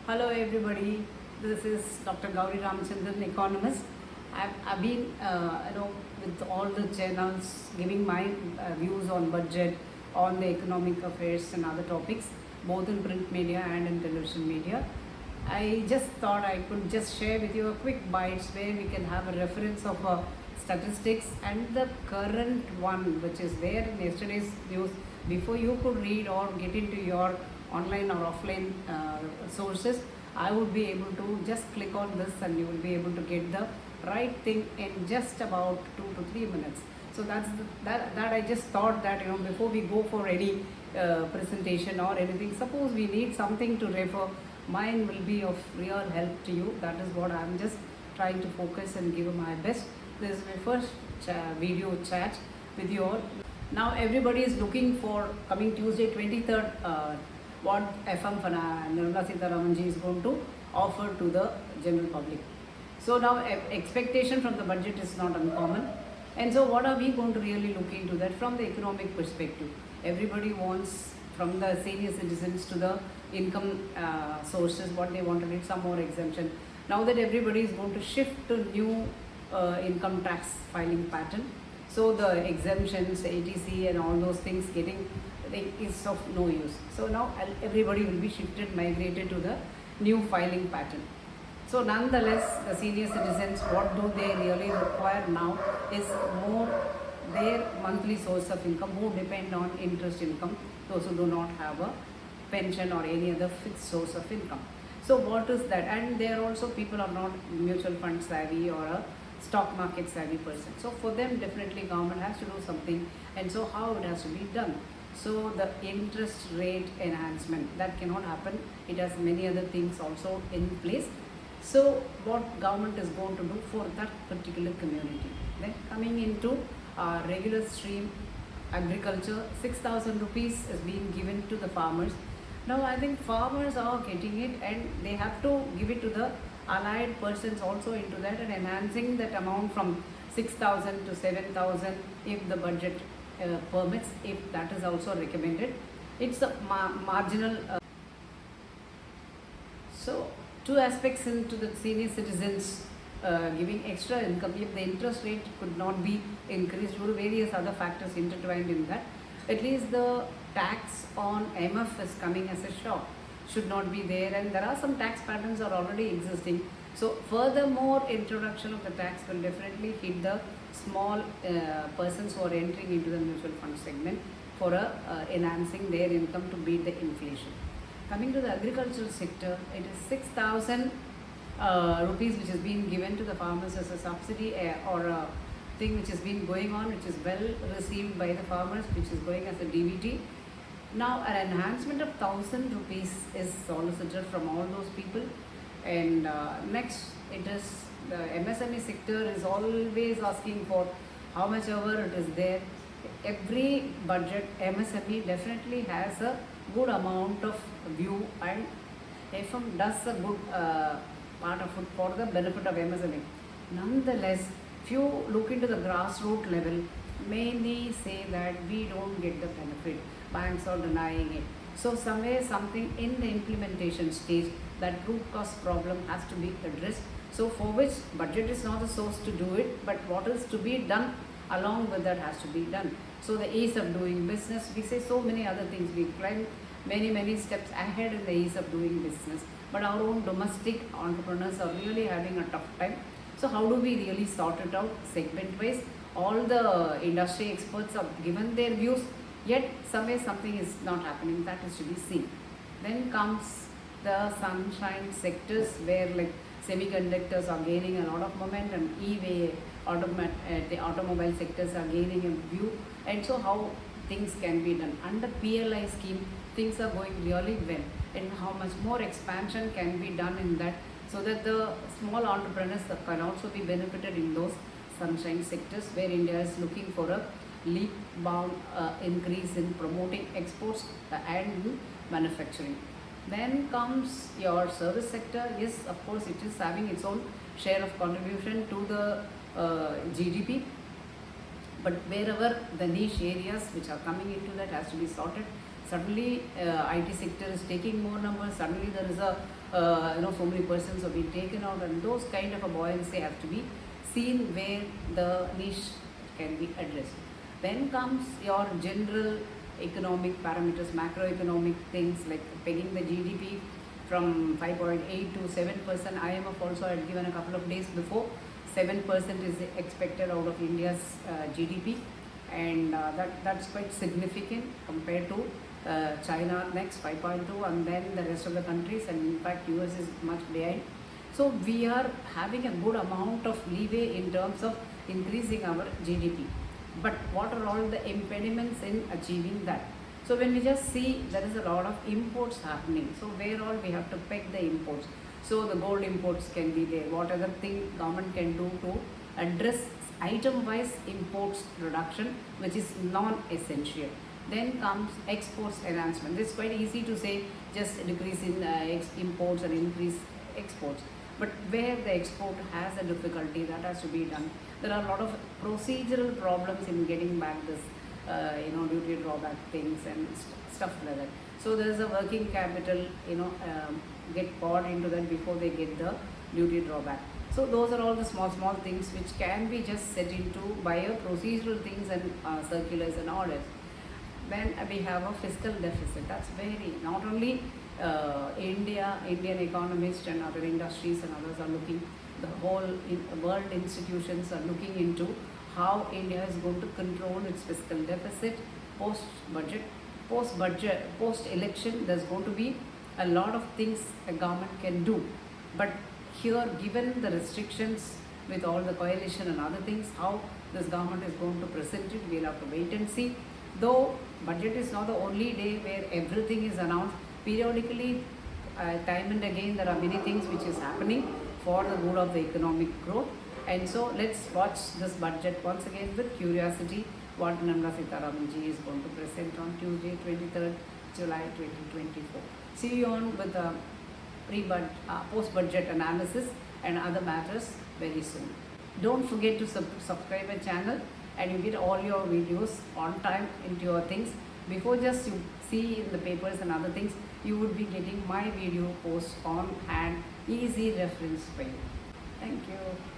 Hello everybody, this is Dr. Gowri Ramachandran, Economist. I've been, with all the channels giving my views on budget, on the economic affairs and other topics, both in print media and in television media. I just thought I could just share with you a quick bites where we can have a reference of statistics and the current one which is there in yesterday's news before you could read or get into your online or offline sources. I would be able to just click on this and you will be able to get the right thing in just about 2 to 3 minutes. So that I just thought that before we go for any presentation or anything, suppose we need something to refer, mine will be of real help to you. That is what I am just trying to focus and give my best. This is my first video chat with you all. Now everybody is looking for coming Tuesday 23rd what FM Nirmala Sitharaman is going to offer to the general public. So now expectation from the budget is not uncommon. And so what are we going to really look into that from the economic perspective? Everybody wants, from the senior citizens to the income sources, what they want to need, some more exemption. Now that everybody is going to shift to new income tax filing pattern, so the exemptions, ATC and all those things getting is of no use. So now everybody will be shifted, migrated to the new filing pattern. So nonetheless, the senior citizens, what do they really require now is more their monthly source of income, who depend on interest income, those who do not have a pension or any other fixed source of income. So what is that? And there also people are not mutual fund savvy or a stock market savvy person. So for them definitely government has to do something, and so how it has to be done. So the interest rate enhancement, that cannot happen. It has many other things also in place. So what government is going to do for that particular community. Then coming into regular stream agriculture, 6,000 rupees is being given to the farmers. Now I think farmers are getting it and they have to give it to the allied persons also into that, and enhancing that amount from 6,000 to 7,000 if the budget permits, if that is also recommended. It's a marginal. So two aspects into the senior citizens giving extra income. If the interest rate could not be increased due to various other factors intertwined in that, at least the tax on MF is coming as a shock, should not be there, and there are some tax patterns are already existing. So furthermore, introduction of the tax will definitely hit the small persons who are entering into the mutual fund segment for enhancing their income to beat the inflation. Coming to the agricultural sector, it is 6,000 rupees which has been given to the farmers as a subsidy or a thing which has been going on, which is well received by the farmers, which is going as a DVT. Now an enhancement of 1,000 rupees is solicited from all those people. And next, it is the MSME sector is always asking for how much ever it is there. Every budget, MSME definitely has a good amount of view, and FM does a good part of it for the benefit of MSME. Nonetheless, if you look into the grassroots level, many say that we don't get the benefit. Banks are denying it. So somewhere something in the implementation stage, that root cause problem has to be addressed. So for which budget is not the source to do it, but what is to be done along with that has to be done. So the ease of doing business, we say so many other things. We climb many steps ahead in the ease of doing business. But our own domestic entrepreneurs are really having a tough time. So how do we really sort it out segment wise? All the industry experts have given their views, yet somewhere something is not happening. That is to be seen. Then comes the sunshine sectors where like semiconductors are gaining a lot of momentum, e-way, the automobile sectors are gaining a view, and so how things can be done. Under PLI scheme, things are going really well, and how much more expansion can be done in that, so that the small entrepreneurs can also be benefited in those sunshine sectors where India is looking for a leap-bound increase in promoting exports and manufacturing. Then comes your service sector. Yes, of course, it is having its own share of contribution to the GDP. But wherever the niche areas which are coming into that has to be sorted. Suddenly IT sector is taking more numbers. Suddenly there is a so many persons have been taken out, and those kind of a buoyancy have to be seen where the niche can be addressed. Then comes your general economic parameters, macroeconomic things like pegging the GDP from 5.8 to 7%. IMF also had given a couple of days before 7% is expected out of India's GDP, and that's quite significant compared to China next 5.2, and then the rest of the countries, and in fact US is much behind. So we are having a good amount of leeway in terms of increasing our GDP. But what are all the impediments in achieving that? So when we just see there is a lot of imports happening, so where all we have to peg the imports. So the gold imports can be there. What other thing government can do to address item-wise imports reduction, which is non-essential. Then comes exports enhancement. This is quite easy to say, just decrease in imports and increase exports. But where the export has a difficulty, that has to be done. There are a lot of procedural problems in getting back this, duty drawback things and stuff like that. So there is a working capital, get poured into that before they get the duty drawback. So those are all the small things which can be just set into by a procedural things and circulars and orders. Then we have a fiscal deficit. That's very, not only Indian Economist and other industries and others are looking, the whole world institutions are looking into how India is going to control its fiscal deficit post-budget. Post-election, there's going to be a lot of things a government can do. But here, given the restrictions with all the coalition and other things, how this government is going to present it, we'll have to wait and see. Though budget is not the only day where everything is announced, periodically, time and again, there are many things which is happening for the good of the economic growth. And so let's watch this budget once again with curiosity, what Nirmala Sitharaman ji is going to present on Tuesday, 23rd July 2024. See you on with the post-budget analysis and other matters very soon. Don't forget to subscribe our channel, and you get all your videos on time into your things. Before just you see in the papers and other things, you would be getting my video posts on hand, easy reference for you. Thank you.